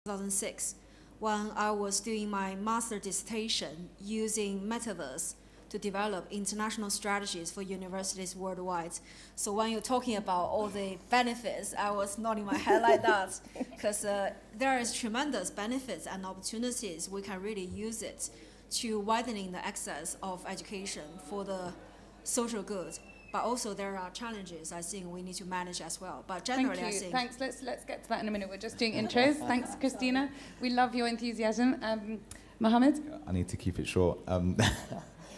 2006 when I was doing my master dissertation using Metaverse to develop international strategies for universities worldwide. So when you're talking about all the benefits, I was nodding my head like that, because there is tremendous benefits and opportunities. We can really use it to widening the access of education for the social good. But also there are challenges I think we need to manage as well. But generally, Thank you. I think... Thanks. Let's get to that in a minute. We're just doing intros. Thanks, Christina. We love your enthusiasm. Mohammed? I need to keep it short.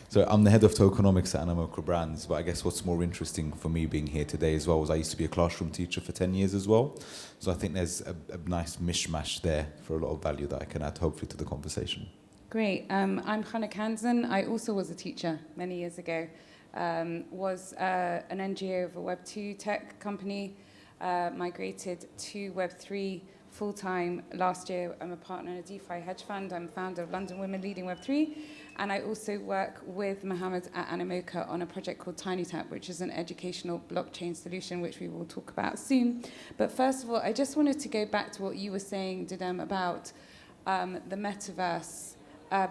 So I'm the head of tokenomics at Animoca Brands, but I guess what's more interesting for me being here today as well was I used to be a classroom teacher for 10 years as well. So I think there's a nice mishmash there for a lot of value that I can add hopefully to the conversation. Great. I'm Hannah Kansan. I also was a teacher many years ago. Was an NGO of a Web2 tech company, migrated to Web3 full-time last year. I'm a partner in a DeFi hedge fund. I'm founder of London Women Leading Web3. And I also work with Mohammed at Animoca on a project called TinyTap, which is an educational blockchain solution, which we will talk about soon. But first of all, I just wanted to go back to what you were saying, Didem, about the metaverse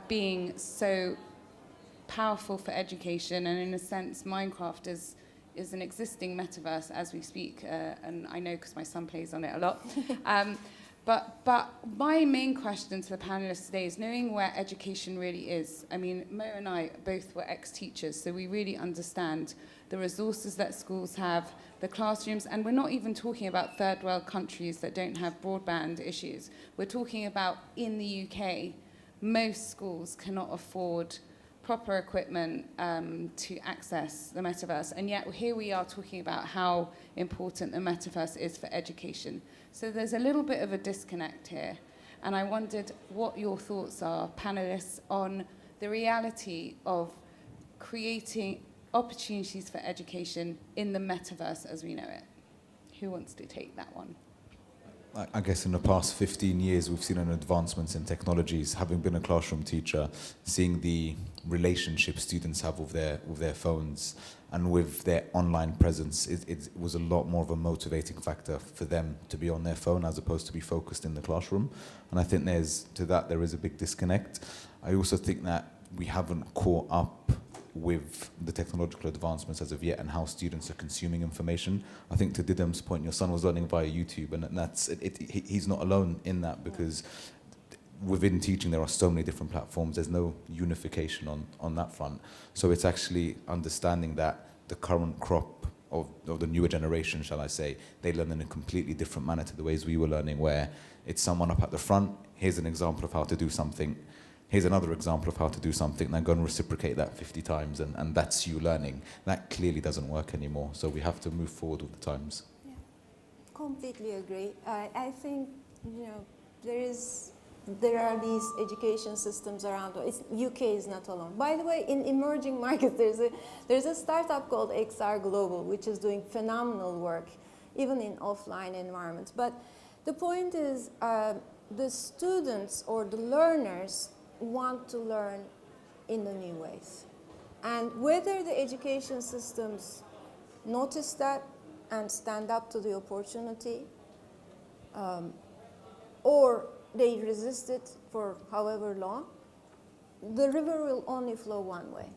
being so powerful for education, and in a sense, Minecraft is an existing metaverse as we speak, and I know because my son plays on it a lot. But my main question to the panelists today is knowing where education really is. I mean, Mo and I both were ex-teachers, so we really understand the resources that schools have, the classrooms, and we're not even talking about third world countries that don't have broadband issues. We're talking about in the UK, most schools cannot afford proper equipment to access the metaverse. And yet here we are talking about how important the metaverse is for education. So there's a little bit of a disconnect here. And I wondered what your thoughts are, panelists, on the reality of creating opportunities for education in the metaverse as we know it. Who wants to take that one? I guess in the past 15 years, we've seen an advancements in technologies. Having been a classroom teacher, seeing the relationship students have with their phones and with their online presence, it was a lot more of a motivating factor for them to be on their phone as opposed to be focused in the classroom. And I think there is a big disconnect. I also think that we haven't caught up with the technological advancements as of yet and how students are consuming information. I think to Didem's point, your son was learning via YouTube, and he's not alone in that, because within teaching there are so many different platforms. There's no unification on that front. So it's actually understanding that the current crop of the newer generation, shall I say, they learn in a completely different manner to the ways we were learning, where it's someone up at the front, here's an example of how to do something, here's another example of how to do something, and then go and reciprocate that 50 times, and that's you learning. That clearly doesn't work anymore, so we have to move forward with the times. Yeah, completely agree. I think, there are these education systems around. UK is not alone. By the way, in emerging markets, there's a startup called XR Global, which is doing phenomenal work, even in offline environments. But the point is, the students or the learners want to learn in the new ways. And whether the education systems notice that and stand up to the opportunity, or they resist it for however long, the river will only flow one way.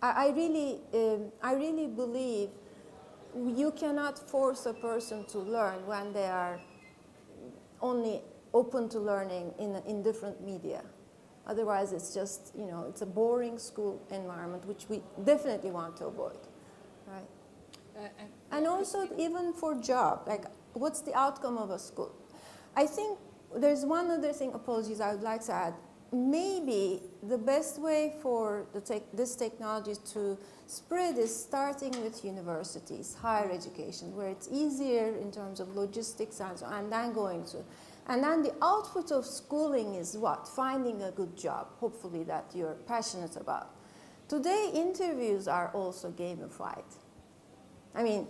I really believe you cannot force a person to learn when they are only open to learning in different media. Otherwise, it's just, it's a boring school environment, which we definitely want to avoid, right? And also, even for job, like, what's the outcome of a school? I think there's one other thing, apologies, I would like to add. Maybe the best way for this technology to spread is starting with universities, higher education, where it's easier in terms of logistics and so on, and then going to. And then the output of schooling is what? Finding a good job, hopefully that you're passionate about. Today, interviews are also gamified. I mean,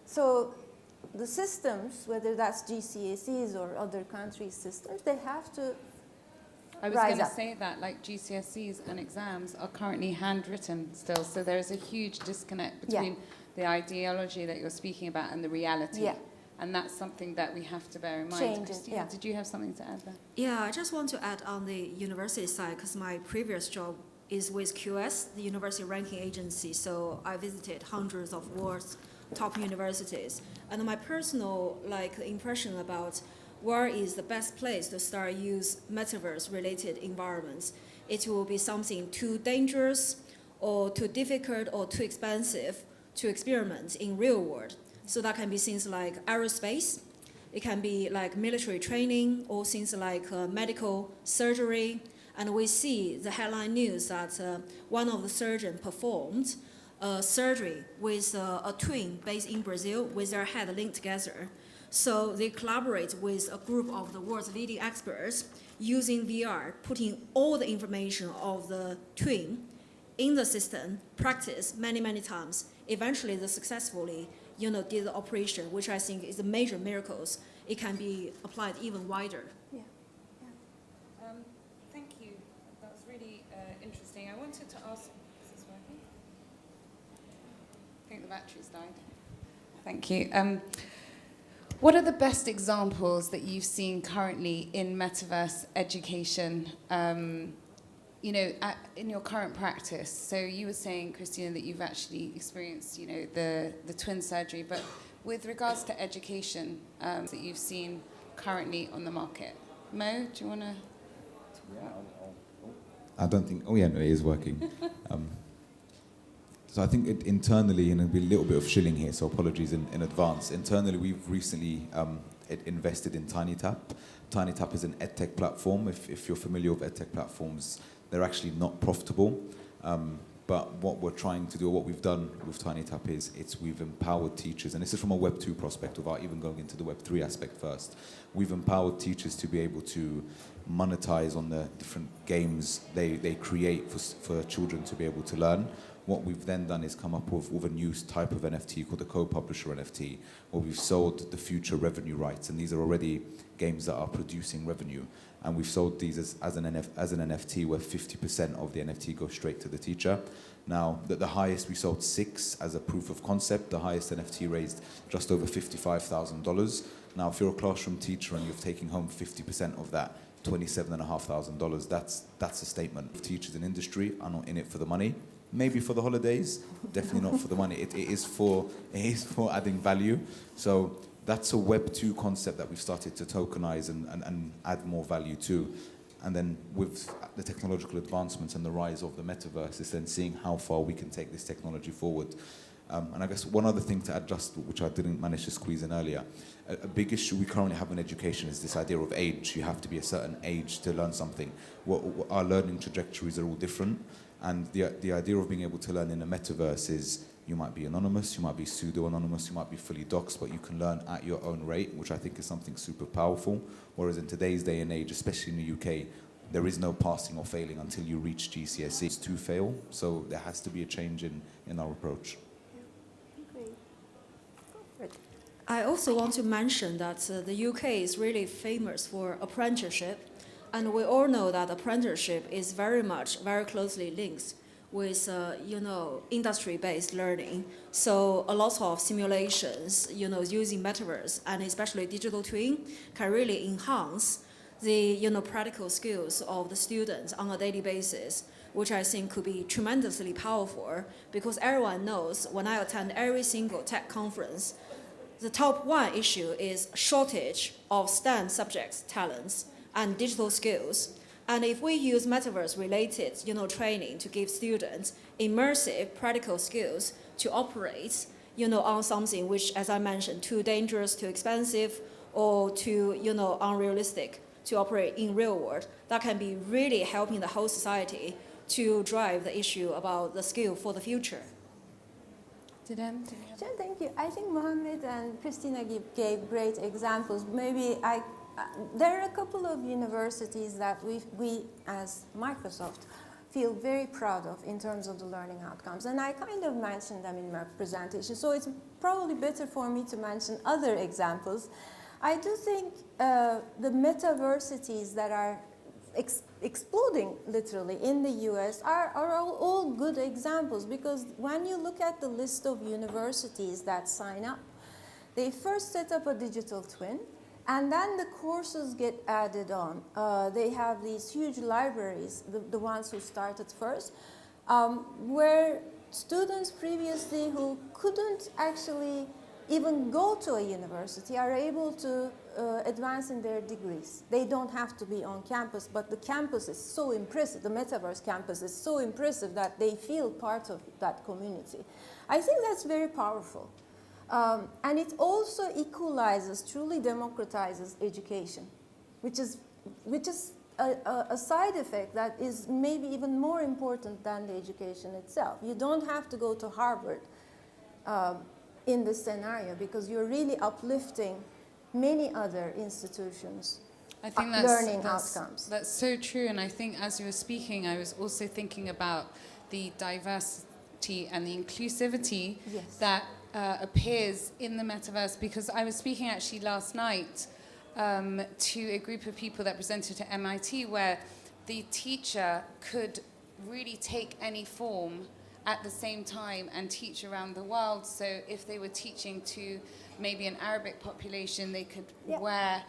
so the systems, whether that's GCSEs or other countries' systems, they have to I was going to say that, like, GCSEs and exams are currently handwritten still, so there is a huge disconnect between the ideology that you're speaking about and the reality. Yeah. And that's something that we have to bear in mind. Changes, Christina, yeah. did you have something to add there? Yeah, I just want to add on the university side, because my previous job is with QS, the university ranking agency. So I visited hundreds of world's top universities. And my personal impression about where is the best place to start use metaverse-related environments, it will be something too dangerous or too difficult or too expensive to experiment in real world. So that can be things like aerospace, it can be like military training, or things like medical surgery. And we see the headline news that one of the surgeons performed surgery with a twin based in Brazil with their head linked together. So they collaborate with a group of the world's leading experts using VR, putting all the information of the twin in the system, practice many, many times. Eventually, they successfully did the operation, which I think is a major miracles. It can be applied even wider. Yeah. Thank you. That was really interesting. I wanted to ask, is this working? I think the battery's died. Thank you. What are the best examples that you've seen currently in metaverse education, in your current practice? So you were saying, Christina, that you've actually experienced, the twin surgery, but with regards to education that you've seen currently on the market. Mo, do you want to? I don't think. Oh yeah, no, it is working. So I think internally, and there'll be a little bit of shilling here, so apologies in advance. Internally, we've recently invested in TinyTap. TinyTap is an edtech platform. If you're familiar with edtech platforms, they're actually not profitable. But what we're trying to do, or what we've done with TinyTap is we've empowered teachers, and this is from a Web 2 perspective, without even going into the Web 3 aspect first. We've empowered teachers to be able to monetize on the different games they create for children to be able to learn. What we've then done is come up with a new type of NFT called the co-publisher NFT, where we've sold the future revenue rights, and these are already games that are producing revenue. And we've sold these as an NFT, where 50% of the NFT goes straight to the teacher. Now, the highest, we sold 6 as a proof of concept. The highest NFT raised just over $55,000. Now, if you're a classroom teacher and you're taking home 50% of that, $27,500, that's a statement. Teachers in industry are not in it for the money. Maybe for the holidays, definitely not for the money. It is for adding value. So that's a Web 2 concept that we've started to tokenize and add more value to. And then with the technological advancements and the rise of the metaverse, is then seeing how far we can take this technology forward. And I guess one other thing to add, just which I didn't manage to squeeze in earlier, a big issue we currently have in education is this idea of age. You have to be a certain age to learn something. Our learning trajectories are all different. And the idea of being able to learn in a metaverse is you might be anonymous, you might be pseudo-anonymous, you might be fully doxed, but you can learn at your own rate, which I think is something super powerful. Whereas in today's day and age, especially in the UK, there is no passing or failing until you reach GCSEs to fail. So there has to be a change in our approach. Great. I also want to mention that the UK is really famous for apprenticeship. And we all know that apprenticeship is very closely linked with, industry-based learning. So a lot of simulations, using metaverse and especially digital twin can really enhance the, practical skills of the students on a daily basis, which I think could be tremendously powerful because everyone knows when I attend every single tech conference, the top one issue is shortage of STEM subjects, talents, and digital skills. And if we use metaverse-related, training to give students immersive practical skills to operate, on something which, as I mentioned, too dangerous, too expensive, or too, unrealistic to operate in real world, that can be really helping the whole society to drive the issue about the skill for the future. Sure, thank you. I think Mohammed and Christina gave great examples. Maybe there are a couple of universities that we as Microsoft feel very proud of in terms of the learning outcomes. And I kind of mentioned them in my presentation, so it's probably better for me to mention other examples. I do think the metaversities that are exploding literally in the US are all good examples, because when you look at the list of universities that sign up They first set up a digital twin, and then the courses get added on. They have these huge libraries, the ones who started first, where students previously who couldn't actually even go to a university are able to advance in their degrees. They don't have to be on campus, but the campus is so impressive, the Metaverse campus is so impressive that they feel part of that community. I think that's very powerful. And it also equalizes, truly democratizes education, which is a side effect that is maybe even more important than the education itself. You don't have to go to Harvard in this scenario because you're really uplifting many other institutions' I think learning outcomes. That's so true, and I think as you were speaking, I was also thinking about the diversity and the inclusivity Yes. that appears in the metaverse, because I was speaking actually last night to a group of people that presented to MIT where the teacher could really take any form at the same time and teach around the world. So if they were teaching to maybe an Arabic population, they could wear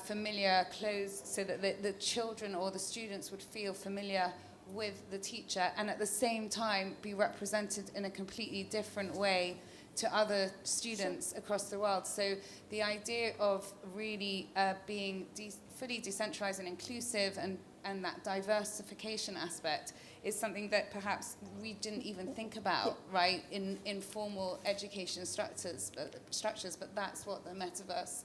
familiar clothes so that the children or the students would feel familiar with the teacher, and at the same time be represented in a completely different way to other students across the world. So the idea of really being fully decentralized and inclusive and that diversification aspect is something that perhaps we didn't even think about, right, in formal education structures, but that's what the metaverse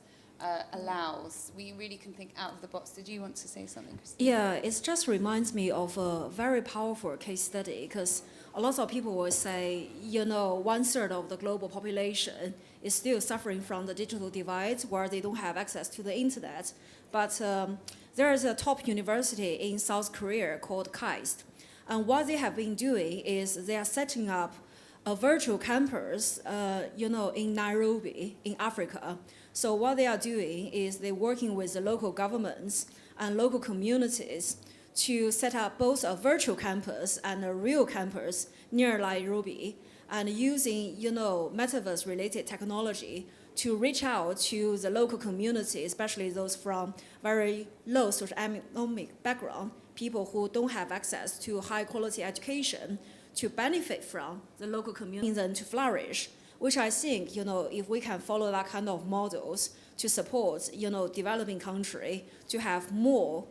allows. We really can think out of the box. Did you want to say something, Christine? Yeah, it just reminds me of a very powerful case study because a lot of people will say, 1/3 of the global population is still suffering from the digital divide where they don't have access to the internet. But there is a top university in South Korea called KAIST. And what they have been doing is they are setting up a virtual campus, in Nairobi, in Africa. So what they are doing is they're working with the local governments and local communities to set up both a virtual campus and a real campus near Nairobi, and using, metaverse-related technology to reach out to the local community, especially those from very low socioeconomic background, people who don't have access to high-quality education, to benefit from the local community and then to flourish, which I think, if we can follow that kind of models to support, developing country to have more,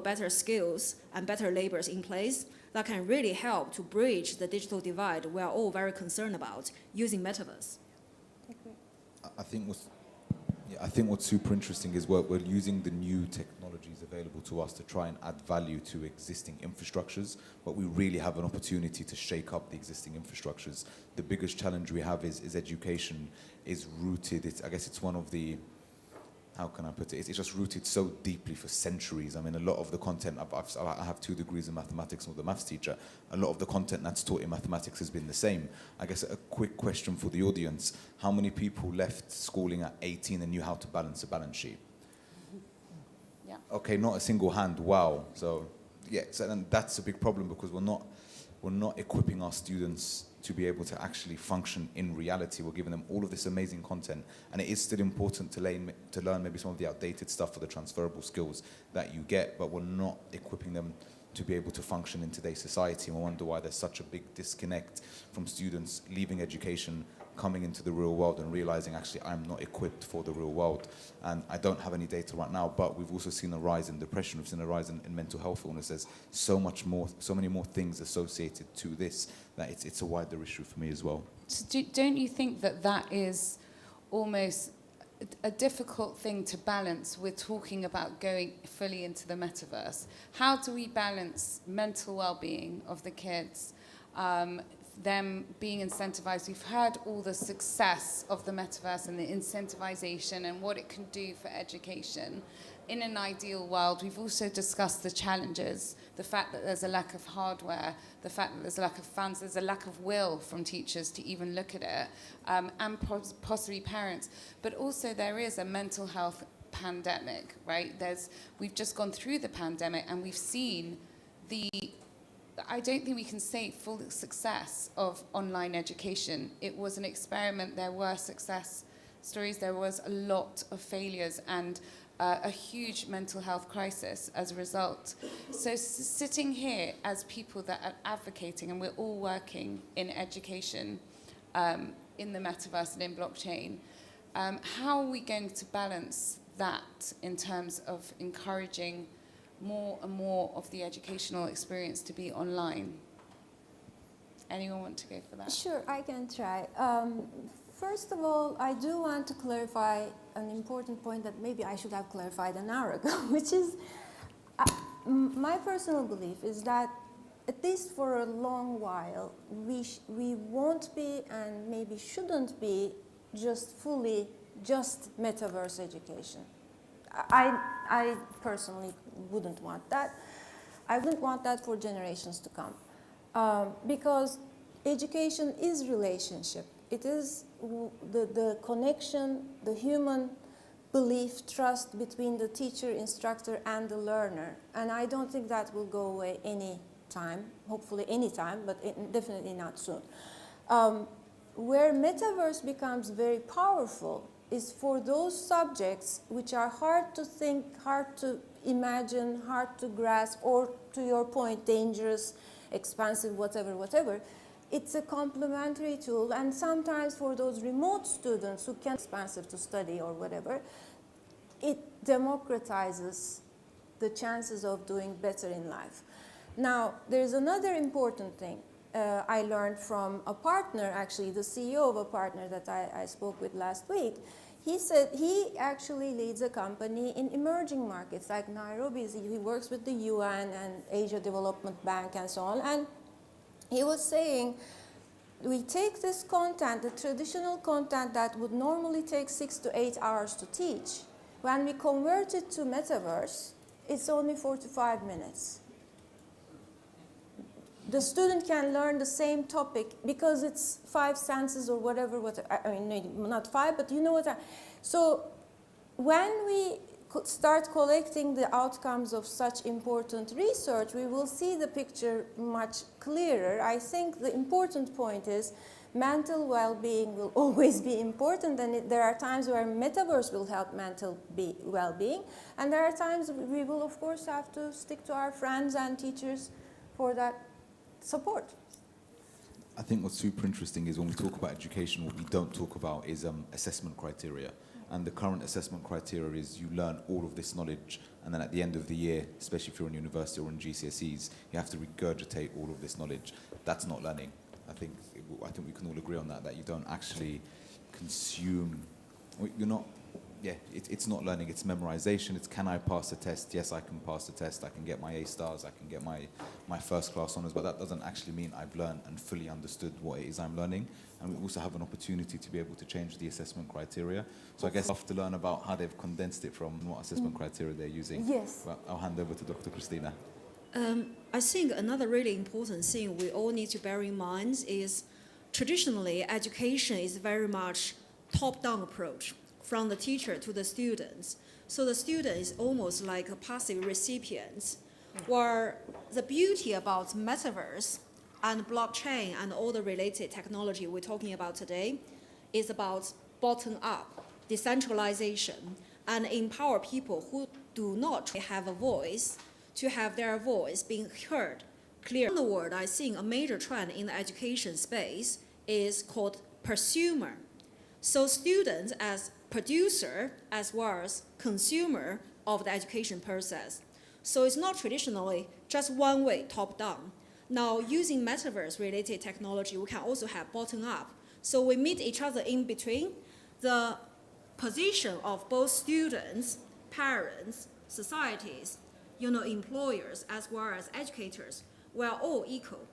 better skills and better labors in place, that can really help to bridge the digital divide we are all very concerned about using metaverse. I think what's super interesting is we're using the new technologies available to us to try and add value to existing infrastructures, but we really have an opportunity to shake up the existing infrastructures. The biggest challenge we have is education is rooted. I guess it's one of the, how can I put it? It's just rooted so deeply for centuries. I mean, a lot of the content, I have 2 degrees in mathematics and I'm a maths teacher. A lot of the content that's taught in mathematics has been the same. I guess a quick question for the audience. How many people left schooling at 18 and knew how to balance a balance sheet? Yeah. Okay, not a single hand, wow. So, and that's a big problem because we're not equipping our students to be able to actually function in reality. We're giving them all of this amazing content, and it is still important to learn maybe some of the outdated stuff for the transferable skills that you get, but we're not equipping them to be able to function in today's society. And we wonder why there's such a big disconnect from students leaving education, coming into the real world and realizing, actually, I'm not equipped for the real world. And I don't have any data right now, but we've also seen a rise in depression. We've seen a rise in mental health illness. There's so many more things associated to this that it's a wider issue for me as well. So don't you think that is almost a difficult thing to balance with talking about going fully into the metaverse? How do we balance mental well-being of the kids, them being incentivized? We've heard all the success of the metaverse and the incentivization and what it can do for education. In an ideal world, we've also discussed the challenges, the fact that there's a lack of hardware, the fact that there's a lack of funds, there's a lack of will from teachers to even look at it, and possibly parents. But also there is a mental health pandemic, right? We've just gone through the pandemic and we've seen I don't think we can say full success of online education. It was an experiment. There were success stories, there was a lot of failures and a huge mental health crisis as a result. So sitting here as people that are advocating, and we're all working in education, in the metaverse and in blockchain, how are we going to balance that in terms of encouraging more and more of the educational experience to be online? Anyone want to go for that? Sure, I can try. First of all, I do want to clarify an important point that maybe I should have clarified an hour ago, which is my personal belief is that at least for a long while, we won't be and maybe shouldn't be just fully just metaverse education. I personally wouldn't want that. I wouldn't want that for generations to come. Because education is relationship. It is the connection, the human belief, trust between the teacher, instructor, and the learner. And I don't think that will go away any time, hopefully any time, but definitely not soon. Where metaverse becomes very powerful is for those subjects which are hard to think, hard to imagine, hard to grasp, or to your point, dangerous, expensive, whatever. It's a complementary tool, and sometimes for those remote students who can't expensive to study or whatever, it democratizes the chances of doing better in life. Now, there's another important thing I learned from a partner, actually, the CEO of a partner that I spoke with last week. He said he actually leads a company in emerging markets like Nairobi. He works with the UN and Asia Development Bank and so on. And he was saying, we take this content, the traditional content that would normally take 6 to 8 hours to teach. When we convert it to metaverse, it's only 4 to 5 minutes. The student can learn the same topic because it's 5 senses or whatever. I mean, not 5, but you know what So when we start collecting the outcomes of such important research, we will see the picture much clearer. I think the important point is mental well-being will always be important, and there are times where metaverse will help mental well-being, and there are times we will, of course, have to stick to our friends and teachers for that support. I think what's super interesting is when we talk about education, what we don't talk about is assessment criteria. And the current assessment criteria is you learn all of this knowledge, and then at the end of the year, especially if you're in university or in GCSEs, you have to regurgitate all of this knowledge. That's not learning. I think we can all agree on that you don't actually consume, you're not, it's not learning, it's memorization. It's, can I pass the test? Yes, I can pass the test. I can get my A stars, I can get my first class honors, but that doesn't actually mean I've learned and fully understood what it is I'm learning. And we also have an opportunity to be able to change the assessment criteria. So I guess I have to learn about how they've condensed it from what assessment criteria they're using. Yes. Well, I'll hand over to Dr. Christina. I think another really important thing we all need to bear in mind is traditionally education is very much top-down approach from the teacher to the students. So the student is almost like a passive recipient, where the beauty about metaverse and blockchain and all the related technology we're talking about today is about bottom-up decentralization and empower people who do not have a voice to have their voice being heard clearly. In the world, I think a major trend in the education space is called prosumer. So students as producer as well as consumer of the education process. So it's not traditionally just one way, top down. Now, using metaverse-related technology, we can also have bottom-up. So we meet each other in between. The position of both students, parents, societies, employers, as well as educators, we are all equal.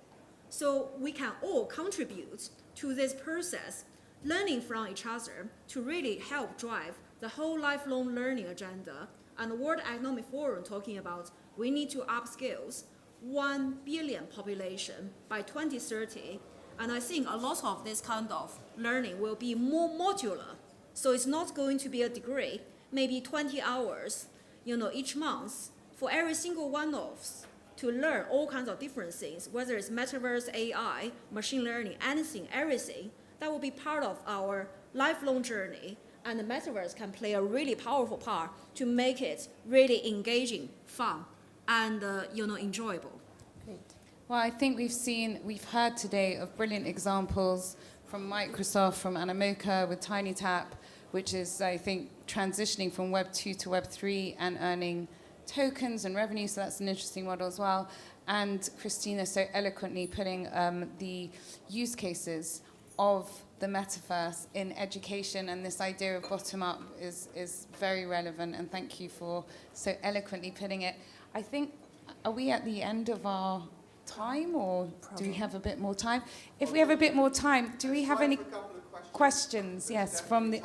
So we can all contribute to this process, learning from each other to really help drive the whole lifelong learning agenda. And the World Economic Forum talking about we need to upskill 1 billion population by 2030. And I think a lot of this kind of learning will be more modular. So it's not going to be a degree, maybe 20 hours, each month for every single one of us to learn all kinds of different things, whether it's metaverse, AI, machine learning, anything, everything. That will be part of our lifelong journey. And the metaverse can play a really powerful part to make it really engaging, fun, and enjoyable. Great. Well, I think we've heard today of brilliant examples from Microsoft, from Animoca with TinyTap, which is, I think, transitioning from Web 2 to Web 3 and earning tokens and revenue, so that's an interesting model as well. And Christina so eloquently putting the use cases of the metaverse in education, and this idea of bottom-up is very relevant, and thank you for so eloquently putting it. I think, are we at the end of our time, or do we have a bit more time? If we have a bit more time, do we have any questions? Yes, from the...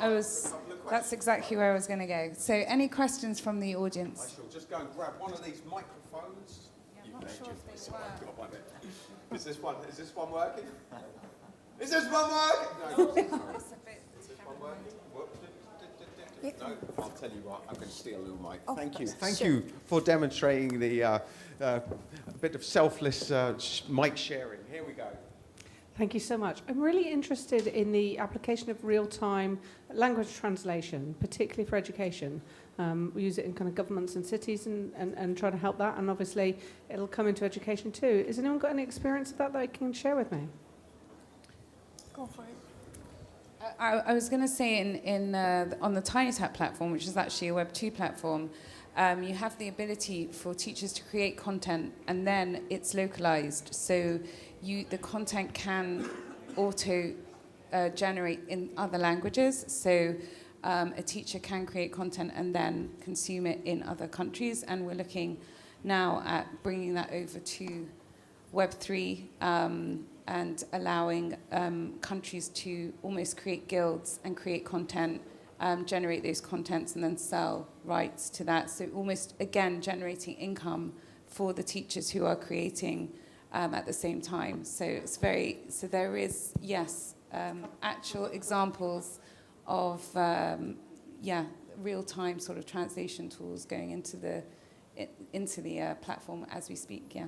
That's exactly where I was going to go. So any questions from the audience? I shall just go and grab one of these microphones. Yeah, I'm not sure if they work. Got one there. Is this one working? Is this one working? No. Is this one working? No, I'll tell you what, I'm going to steal a little mic. Thank you. Thank you for demonstrating the a bit of selfless mic sharing. Here we go. Thank you so much. I'm really interested in the application of real-time language translation, particularly for education. We use it in kind of governments and cities and try to help that, and obviously it'll come into education too. Has anyone got any experience of that they can share with me? Go for it. I was going to say on the TinyTap platform, which is actually a Web 2 platform, you have the ability for teachers to create content, and then it's localized. So the content can auto generate in other languages. So a teacher can create content and then consume it in other countries. And we're looking now at bringing that over to Web3 and allowing countries to almost create guilds and create content, generate those contents and then sell rights to that. So almost, again, generating income for the teachers who are creating at the same time. So there is, yes, actual examples of, real-time sort of translation tools going into the platform as we speak, yeah.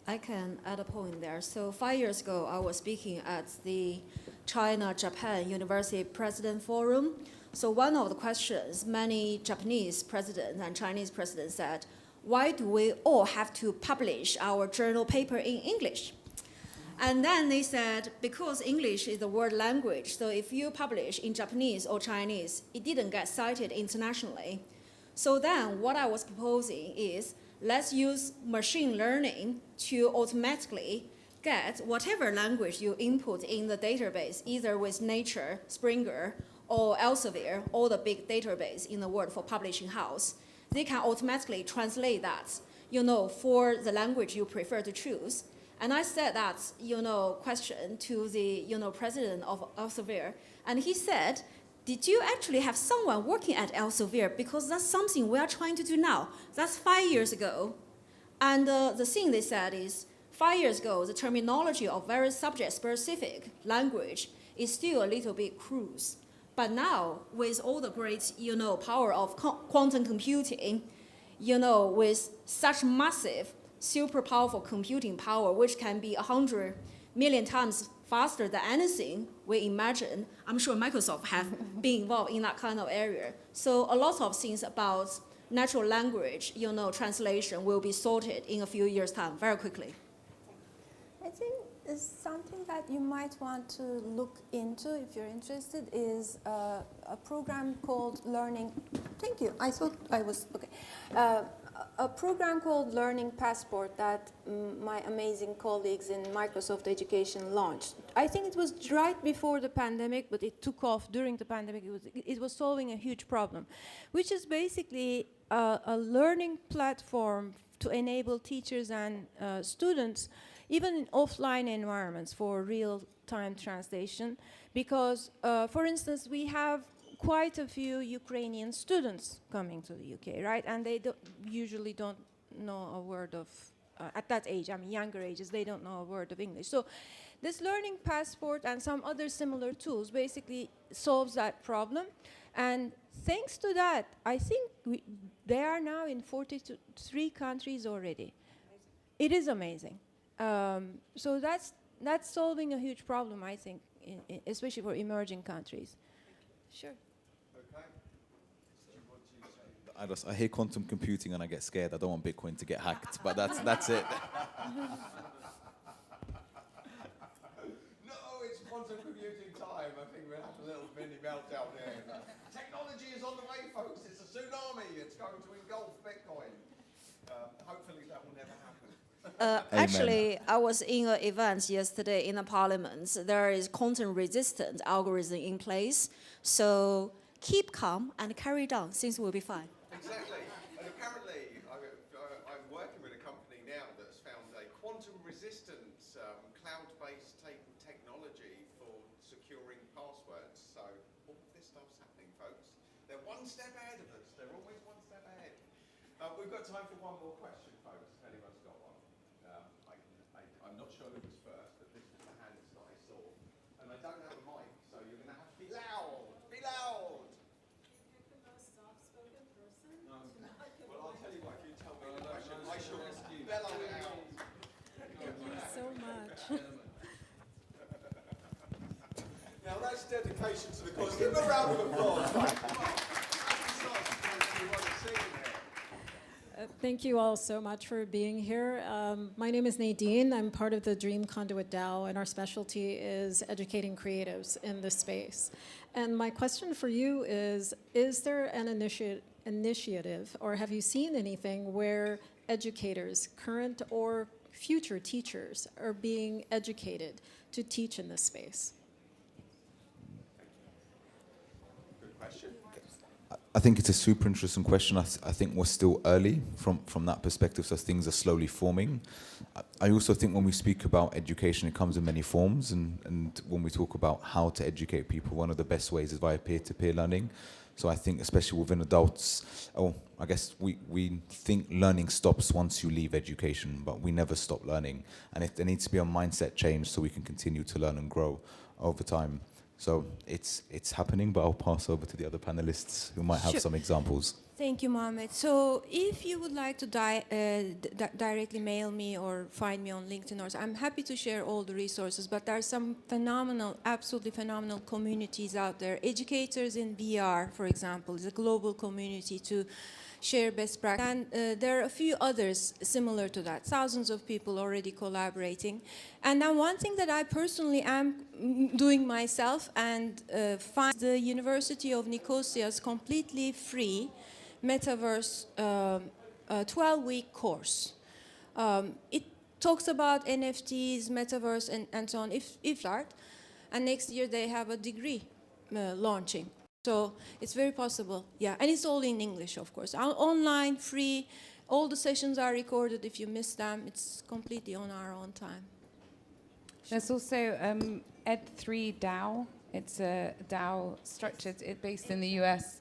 I can add a point there. So 5 years ago, I was speaking at the China-Japan University President Forum. So one of the questions many Japanese presidents and Chinese presidents said, why do we all have to publish our journal paper in English? And then they said, because English is the world language, so if you publish in Japanese or Chinese, it didn't get cited internationally. So then what I was proposing is, let's use machine learning to automatically get whatever language you input in the database, either with Nature, Springer, or Elsevier, all the big database in the world for publishing house. They can automatically translate that, for the language you prefer to choose. And I said that, question to the, president of Elsevier, and he said, did you actually have someone working at Elsevier? Because that's something we are trying to do now. That's 5 years ago. And the thing they said is, 5 years ago, the terminology of very subject-specific language is still a little bit crude. But now, with all the great, power of quantum computing, with such massive, super powerful computing power, which can be 100 million times faster than anything we imagine. I'm sure Microsoft have been involved in that kind of area. So a lot of things about natural language, translation will be sorted in a few years' time, very quickly. I think is something that you might want to look into if you're interested is a program called Learning. Thank you. I thought I was okay. A program called Learning Passport that my amazing colleagues in Microsoft Education launched. I think it was right before the pandemic, but it took off during the pandemic. It was solving a huge problem, which is basically a learning platform to enable teachers and students, even in offline environments, for real-time translation. Because, for instance, we have quite a few Ukrainian students coming to the UK, right? And they usually don't know a word of, at that age, younger ages, they don't know a word of English. So this Learning Passport and some other similar tools basically solves that problem. And thanks to that, I think they are now in 43 countries already. It is amazing. So that's solving a huge problem, I think, especially for emerging countries. Sure. I hear quantum computing and I get scared. I don't want Bitcoin to get hacked, but that's it. No, it's quantum computing time. I think we'll have a little mini meltdown here. Technology is on the way, folks. It's a tsunami. It's going to engulf Bitcoin. Hopefully that will never happen. Actually, I was in an event yesterday in the parliament. There is quantum-resistant algorithm in place. So keep calm and carry on. Things will be fine. Exactly. And apparently, I'm working with a company now that's found a quantum-resistant cloud-based technology for securing passwords. So all of this stuff's happening, folks. They're one step ahead of us. They're always one step ahead. We've got time for one more question, folks, if anyone's got one. I'm not sure who was first, but this is the hands that I saw. And I don't have a mic, so you're going to have to be loud. Be loud! Well, I'll tell you what, if you tell me the question, I shall bellow it out. Thank you so much. Now that's dedication to the cause. Give them a round of applause. Right, come on. You want to see in there. Thank you all so much for being here. My name is Nadine. I'm part of the Dream Conduit DAO, and our specialty is educating creatives in this space. And my question for you is there an initiative, or have you seen anything where educators, current or future teachers, are being educated to teach in this space? Good question. I think it's a super interesting question. I think we're still early from that perspective, so things are slowly forming. I also think when we speak about education, it comes in many forms, and when we talk about how to educate people, one of the best ways is via peer-to-peer learning. So I think especially within adults, I guess we think learning stops once you leave education, but we never stop learning. And there needs to be a mindset change so we can continue to learn and grow over time. So it's happening, but I'll pass over to the other panelists who might have Sure. some examples. Thank you, Mohammed. So if you would like to directly mail me or find me on LinkedIn, or I'm happy to share all the resources, but there are some absolutely phenomenal communities out there. Educators in VR, for example, is a global community to share best practice. And there are a few others similar to that, thousands of people already collaborating. And then one thing that I personally am doing myself and find the University of Nicosia's completely free Metaverse 12-week course. It talks about NFTs, Metaverse, and so on, if start. And next year they have a degree launching. So it's very possible, yeah. And it's all in English, of course. Online, free. All the sessions are recorded. If you miss them, it's completely on our own time. There's also Ed3 DAO. It's a DAO structured, based in the US,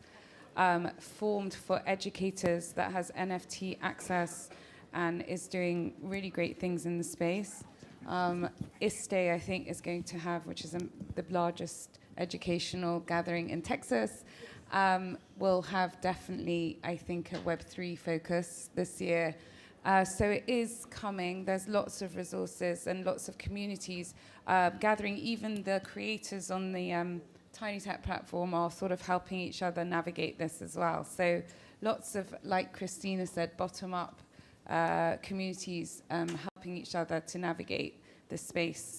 formed for educators that has NFT access and is doing really great things in the space. ISTE, I think, is going to have, which is the largest educational gathering in Texas, will have definitely, I think, a Web3 focus this year. So it is coming. There's lots of resources and lots of communities gathering. Even the creators on the Tiny Tech platform are sort of helping each other navigate this as well. So lots of, like Christina said, bottom-up communities helping each other to navigate this space.